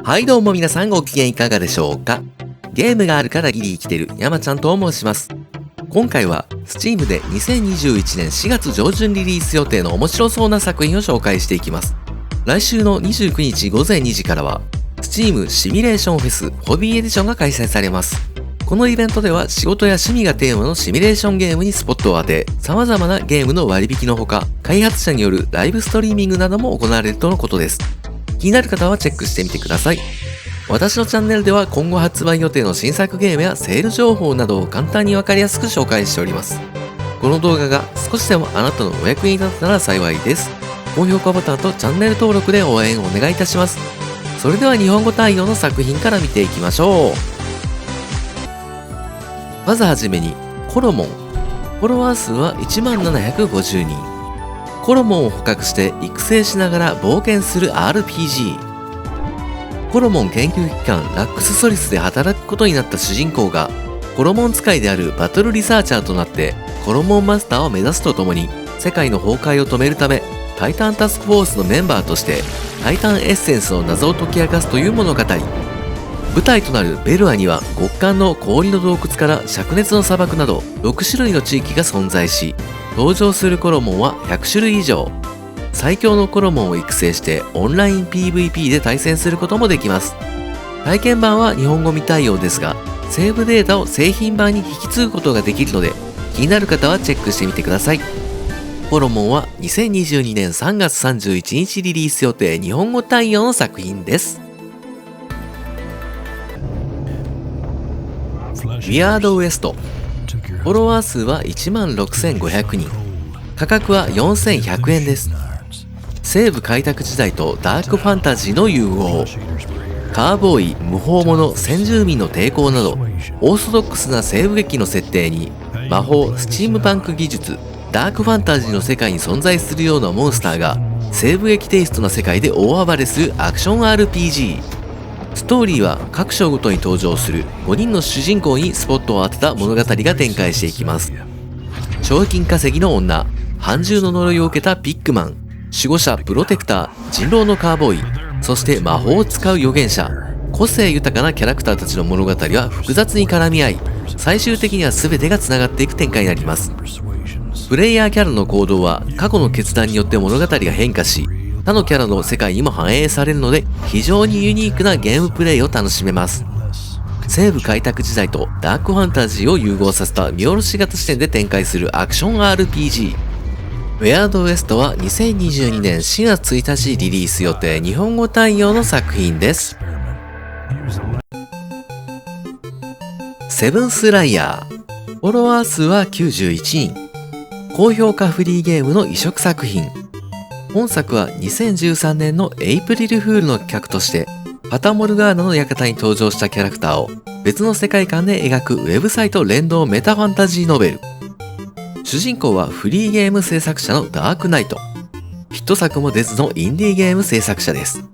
はいどうも皆さんご機嫌いかがでしょうか。ゲームがあるからギリ生きてる山ちゃんと申します。今回は Steam で2021年4月上旬リリース予定の面白そうな作品を紹介していきます。来週の29日午前2時からは Steam シミュレーションフェスホビーエディションが開催されます。このイベントでは仕事や趣味がテーマのシミュレーションゲームにスポットを当て、様々なゲームの割引のほか、開発者によるライブストリーミングなども行われるとのことです。気になる方はチェックしてみてください。私のチャンネルでは今後発売予定の新作ゲームやセール情報などを簡単にわかりやすく紹介しております。この動画が少しでもあなたのお役に立ったら幸いです。高評価ボタンとチャンネル登録で応援をお願いいたします。それでは日本語対応の作品から見ていきましょう。まずはじめに、コロモン。フォロワー数は1750人。コロモンを捕獲して育成しながら冒険する RPG。コロモン研究機関ラックスソリスで働くことになった主人公が、コロモン使いであるバトルリサーチャーとなって、コロモンマスターを目指すとともに、世界の崩壊を止めるため、タイタンタスクフォースのメンバーとして、タイタンエッセンスの謎を解き明かすという物語。舞台となるベルアには極寒の氷の洞窟から灼熱の砂漠など6種類の地域が存在し、登場するコロモンは100種類以上。最強のコロモンを育成してオンライン PVP で対戦することもできます。体験版は日本語未対応ですが、セーブデータを製品版に引き継ぐことができるので、気になる方はチェックしてみてください。コロモンは2022年3月31日リリース予定日本語対応の作品です。ウィアードウエスト。フォロワー数は16,500人。価格は4100円です。西部開拓時代とダークファンタジーの融合。カーボーイ、無法者、先住民の抵抗など、オーソドックスな西部劇の設定に、魔法、スチームパンク技術、ダークファンタジーの世界に存在するようなモンスターが、西部劇テイストな世界で大暴れするアクション RPG。ストーリーは各章ごとに登場する5人の主人公にスポットを当てた物語が展開していきます。賞金稼ぎの女、半獣の呪いを受けたピックマン、守護者プロテクター、人狼のカーボーイ、そして魔法を使う預言者、個性豊かなキャラクターたちの物語は複雑に絡み合い、最終的には全てが繋がっていく展開になります。プレイヤーキャラの行動は過去の決断によって物語が変化し、他のキャラの世界にも反映されるので、非常にユニークなゲームプレイを楽しめます。西部開拓時代とダークファンタジーを融合させた見下ろし型視点で展開するアクション RPG。ウェアードウエストは2022年4月1日リリース予定日本語対応の作品です。セブンスライヤー。フォロワー数は91人。高評価フリーゲームの移植作品。本作は2013年のエイプリルフールの企画として、ファタモルガーナの館に登場したキャラクターを別の世界観で描くウェブサイト連動メタファンタジーノベル。主人公はフリーゲーム制作者のダークナイト。ヒット作も出ずのインディーゲーム制作者です。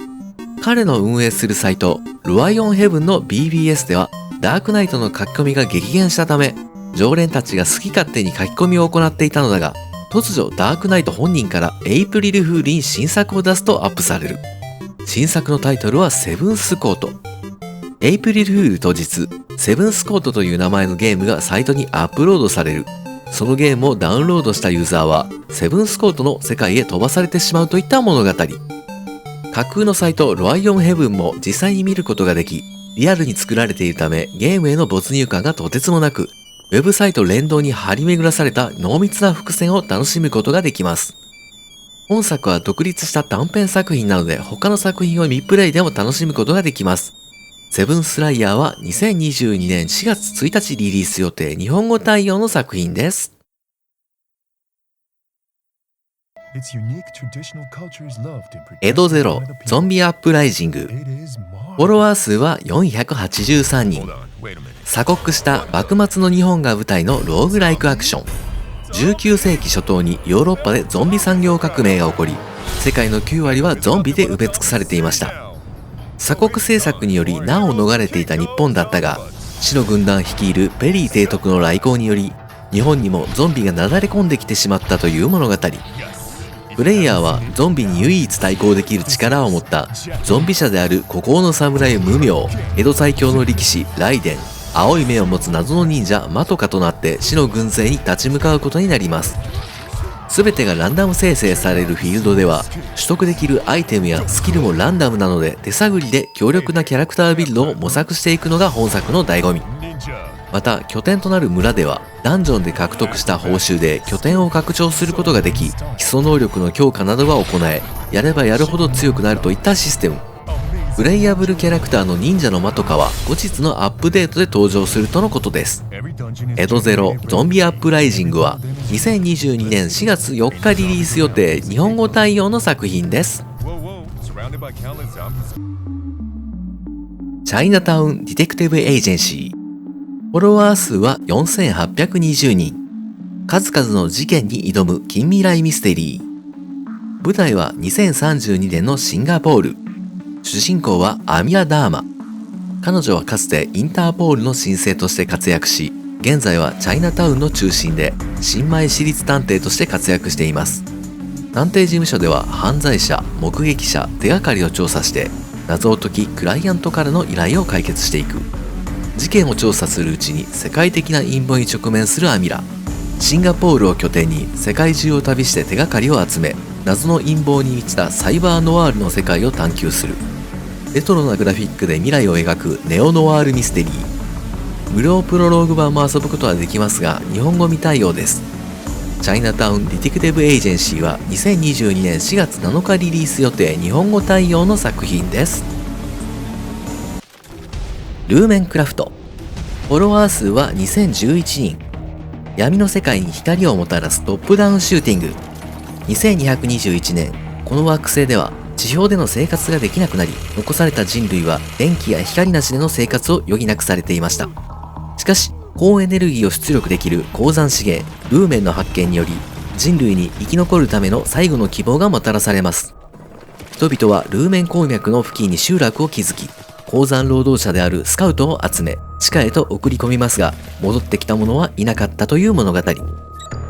彼の運営するサイト、ロワイオンヘブンの BBS では、ダークナイトの書き込みが激減したため、常連たちが好き勝手に書き込みを行っていたのだが、突如ダークナイト本人からエイプリルフールに新作を出すとアップされる。新作のタイトルはセブンスコート。エイプリルフール当日、セブンスコートという名前のゲームがサイトにアップロードされる。そのゲームをダウンロードしたユーザーは、セブンスコートの世界へ飛ばされてしまうといった物語。架空のサイトロワイオンヘブンも実際に見ることができ、リアルに作られているためゲームへの没入感がとてつもなく、ウェブサイト連動に張り巡らされた濃密な伏線を楽しむことができます。本作は独立した短編作品なので他の作品を未プレイでも楽しむことができます。セブンスライヤーは2022年4月1日リリース予定日本語対応の作品です。エドゼロゾンビアップライジング。フォロワー数は483人。鎖国した幕末の日本が舞台のローグライクアクション。19世紀初頭にヨーロッパでゾンビ産業革命が起こり、世界の9割はゾンビで埋め尽くされていました。鎖国政策により難を逃れていた日本だったが、死の軍団率いるペリー提督の来航により、日本にもゾンビがなだれ込んできてしまったという物語。プレイヤーはゾンビに唯一対抗できる力を持ったゾンビ者である孤高の侍無名、江戸最強の力士ライデン、青い目を持つ謎の忍者マトカとなって死の軍勢に立ち向かうことになります。全てがランダム生成されるフィールドでは取得できるアイテムやスキルもランダムなので、手探りで強力なキャラクタービルドを模索していくのが本作の醍醐味。また拠点となる村ではダンジョンで獲得した報酬で拠点を拡張することができ、基礎能力の強化などが行え、やればやるほど強くなるといったシステム。プレイヤブルキャラクターの忍者のマトカは後日のアップデートで登場するとのことです。エドゼロゾンビアップライジングは2022年4月4日リリース予定、日本語対応の作品です。チャイナタウンディテクティブエージェンシー、フォロワー数は4820人。数々の事件に挑む近未来ミステリー。舞台は2032年のシンガポール。主人公はアミラ・ダーマ。彼女はかつてインターポールの新星として活躍し、現在はチャイナタウンの中心で新米私立探偵として活躍しています。探偵事務所では犯罪者、目撃者、手がかりを調査して謎を解き、クライアントからの依頼を解決していく。事件を調査するうちに世界的な陰謀に直面するアミラ。シンガポールを拠点に世界中を旅して手がかりを集め、謎の陰謀に満ちたサイバーノワールの世界を探求する。レトロなグラフィックで未来を描くネオノワールミステリー。無料プロローグ版も遊ぶことはできますが、日本語未対応です。チャイナタウンディティクティブエージェンシーは2022年4月7日リリース予定、日本語対応の作品です。ルーメンクラフト。フォロワー数は2011人。闇の世界に光をもたらすトップダウンシューティング。2221年、この惑星では地表での生活ができなくなり、残された人類は電気や光なしでの生活を余儀なくされていました。しかし高エネルギーを出力できる鉱山資源ルーメンの発見により、人類に生き残るための最後の希望がもたらされます。人々はルーメン鉱脈の付近に集落を築き、鉱山労働者であるスカウトを集め地下へと送り込みますが、戻ってきた者はいなかったという物語。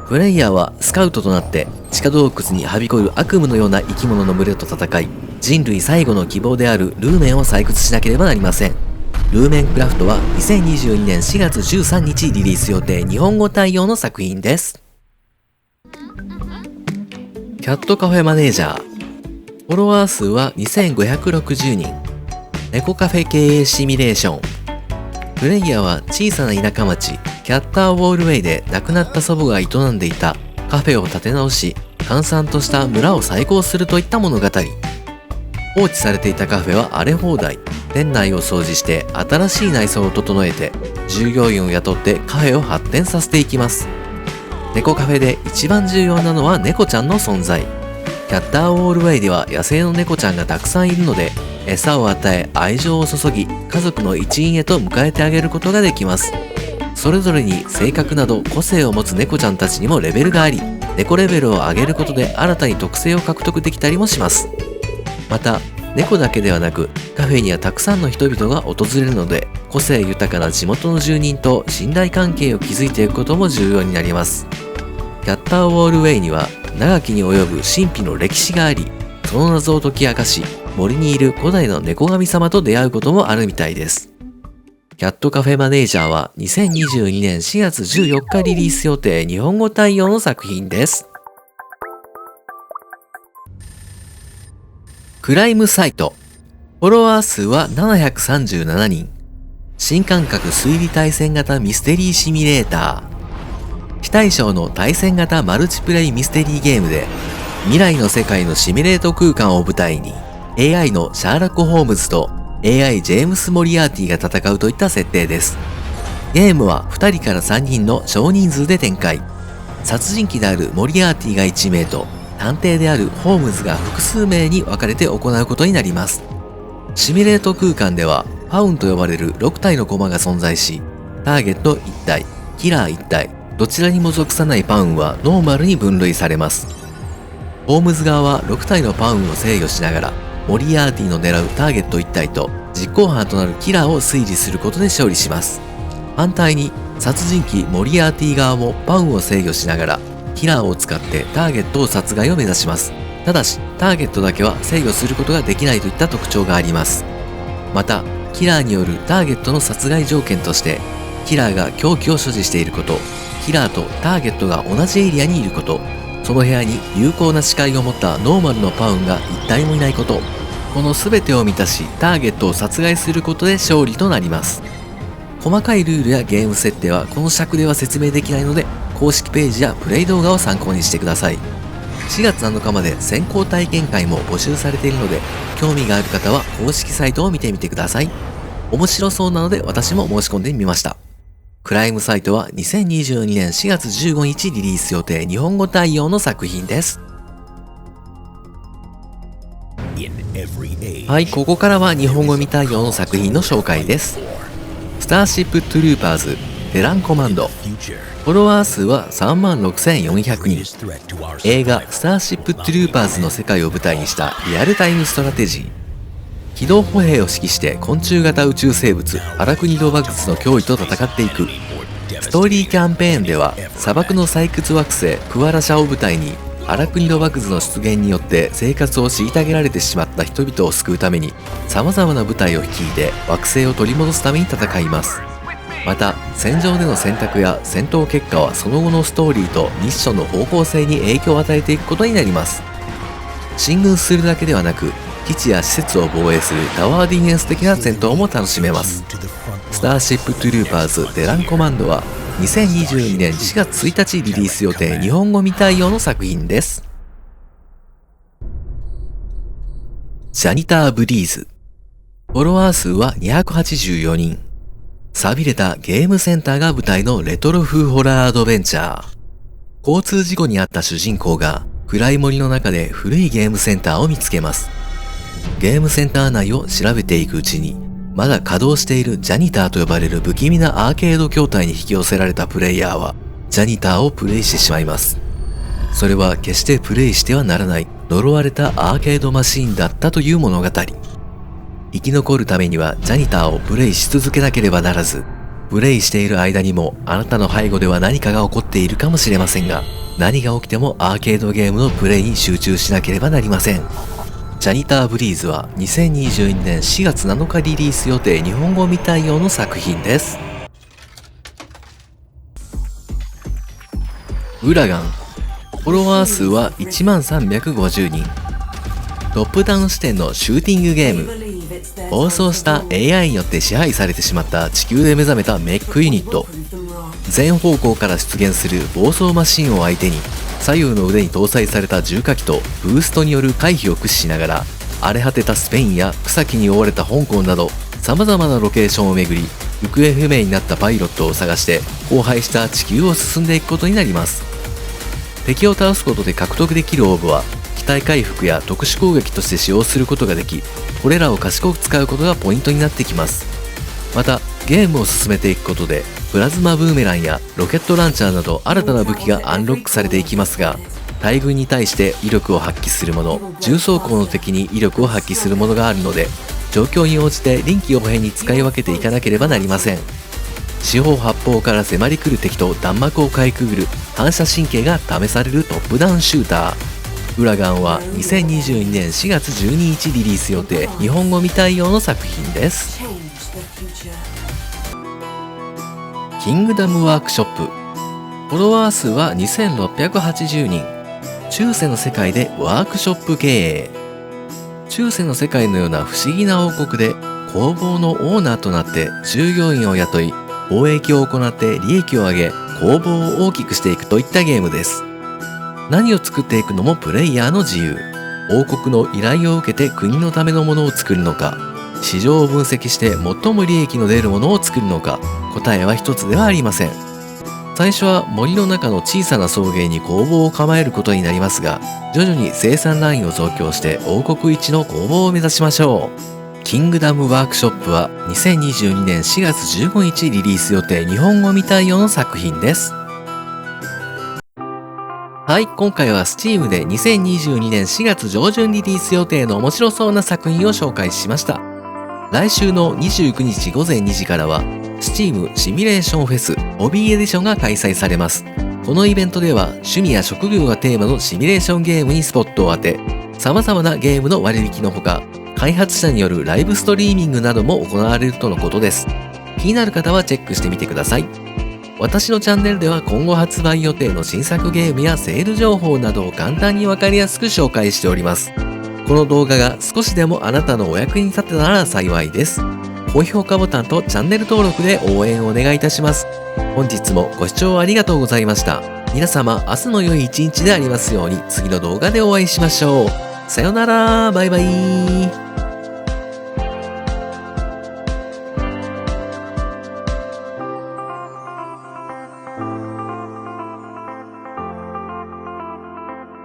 プレイヤーはスカウトとなって地下洞窟にはびこる悪夢のような生き物の群れと戦い、人類最後の希望であるルーメンを採掘しなければなりません。ルーメンクラフトは2022年4月13日リリース予定、日本語対応の作品です。キャットカフェマネージャー。フォロワー数は2560人。猫カフェ経営シミュレーション。プレイヤーは小さな田舎町キャッターウォールウェイで亡くなった祖母が営んでいたカフェを建て直し、閑散とした村を再興するといった物語。放置されていたカフェは荒れ放題。店内を掃除して新しい内装を整えて従業員を雇ってカフェを発展させていきます。猫カフェで一番重要なのは猫ちゃんの存在。キャッターウォールウェイでは野生の猫ちゃんがたくさんいるので、餌を与え愛情を注ぎ家族の一員へと迎えてあげることができます。それぞれに性格など個性を持つ猫ちゃんたちにもレベルがあり、猫レベルを上げることで新たに特性を獲得できたりもします。また猫だけではなくカフェにはたくさんの人々が訪れるので、個性豊かな地元の住人と信頼関係を築いていくことも重要になります。キャッターウォールウェイには長きに及ぶ神秘の歴史があり、その謎を解き明かし、森にいる古代の猫神様と出会うこともあるみたいです。キャットカフェマネージャーは2022年4月14日リリース予定、日本語対応の作品です。クライムサイト。フォロワー数は737人。新感覚推理対戦型ミステリーシミュレーター。非対称の対戦型マルチプレイミステリーゲームで、未来の世界のシミュレート空間を舞台に AI のシャーラック・ホームズと AI ジェームス・モリアーティが戦うといった設定です。ゲームは2人から3人の少人数で展開。殺人鬼であるモリアーティが1名と探偵であるホームズが複数名に分かれて行うことになります。シミュレート空間ではパウンと呼ばれる6体のコマが存在し、ターゲット1体、キラー1体、どちらにも属さないパウンはノーマルに分類されます。ホームズ側は6体のパウンを制御しながら、モリアーティの狙うターゲット1体と実行犯となるキラーを推理することで勝利します。反対に殺人鬼モリアーティ側もパウンを制御しながら、キラーを使ってターゲットを殺害を目指します。ただし、ターゲットだけは制御することができないといった特徴があります。また、キラーによるターゲットの殺害条件として、キラーが凶器を所持していること、キラーとターゲットが同じエリアにいること、その部屋に有効な視界を持ったノーマルのパウンが一体もいないこと、この全てを満たしターゲットを殺害することで勝利となります。細かいルールやゲーム設定はこの尺では説明できないので、公式ページやプレイ動画を参考にしてください。4月7日まで先行体験会も募集されているので、興味がある方は公式サイトを見てみてください。面白そうなので私も申し込んでみました。クライムサイトは2022年4月15日リリース予定日本語対応の作品です。はい、ここからは日本語未対応の作品の紹介です。スターシップトゥルーパーズテランコマンド。フォロワー数は36,400人。映画スターシップトゥルーパーズの世界を舞台にしたリアルタイムストラテジー。機動歩兵を指揮して昆虫型宇宙生物アラクニドバグスの脅威と戦っていく。ストーリーキャンペーンでは砂漠の採掘惑星クワラシャを舞台にアラクニドバグズの出現によって生活を虐げられてしまった人々を救うために様々な部隊を率いて惑星を取り戻すために戦います。また戦場での選択や戦闘結果はその後のストーリーとミッションの方向性に影響を与えていくことになります。進軍するだけではなく基地や施設を防衛するタワーディフェンス的な戦闘も楽しめます。スターシップトゥルーパーズデランコマンドは2022年4月1日リリース予定日本語未対応の作品です。ジャニターブリーズ。フォロワー数は284人。寂れたゲームセンターが舞台のレトロ風ホラーアドベンチャー。交通事故に遭った主人公が暗い森の中で古いゲームセンターを見つけます。ゲームセンター内を調べていくうちにまだ稼働しているジャニターと呼ばれる不気味なアーケード筐体に引き寄せられたプレイヤーはジャニターをプレイしてしまいます。それは決してプレイしてはならない呪われたアーケードマシーンだったという物語。生き残るためにはジャニターをプレイし続けなければならず、プレイしている間にもあなたの背後では何かが起こっているかもしれませんが、何が起きてもアーケードゲームのプレイに集中しなければなりません。ジャニターブリーズは2022年4月7日リリース予定日本語未対応の作品です。ウラガン。フォロワー数は1350人。トップダウン視点のシューティングゲーム。暴走した AI によって支配されてしまった地球で目覚めたメックユニット。全方向から出現する暴走マシンを相手に左右の腕に搭載された重火器とブーストによる回避を駆使しながら荒れ果てたスペインや草木に覆われた香港など様々なロケーションを巡り、行方不明になったパイロットを探して荒廃した地球を進んでいくことになります。敵を倒すことで獲得できるオーブは機体回復や特殊攻撃として使用することができ、これらを賢く使うことがポイントになってきます。またゲームを進めていくことでプラズマブーメランやロケットランチャーなど新たな武器がアンロックされていきますが、大軍に対して威力を発揮するもの、重装甲の敵に威力を発揮するものがあるので、状況に応じて臨機応変に使い分けていかなければなりません。四方八方から迫り来る敵と弾幕をかいくぐる反射神経が試されるトップダウンシューター。ウラガンは2022年4月12日リリース予定日本語未対応の作品です。キングダムワークショップ。フォロワー数は2680人。中世の世界でワークショップ経営。中世の世界のような不思議な王国で工房のオーナーとなって従業員を雇い貿易を行って利益を上げ工房を大きくしていくといったゲームです。何を作っていくのもプレイヤーの自由。王国の依頼を受けて国のためのものを作るのか、市場を分析して最も利益の出るものを作るのか、答えは一つではありません。最初は森の中の小さな草原に工房を構えることになりますが、徐々に生産ラインを増強して王国一の工房を目指しましょう。キングダムワークショップは2022年4月15日リリース予定日本語未対応の作品です。はい、今回は Steam で2022年4月上旬リリース予定の面白そうな作品を紹介しました。来週の29日午前2時からは Steam シミュレーションフェスホビーエディションが開催されます。このイベントでは趣味や職業がテーマのシミュレーションゲームにスポットを当て、様々なゲームの割引のほか、開発者によるライブストリーミングなども行われるとのことです。気になる方はチェックしてみてください。私のチャンネルでは今後発売予定の新作ゲームやセール情報などを簡単にわかりやすく紹介しております。この動画が少しでもあなたのお役に立てたら幸いです。高評価ボタンとチャンネル登録で応援をお願いいたします。本日もご視聴ありがとうございました。皆様、明日の良い一日でありますように、次の動画でお会いしましょう。さよなら、バイバイ。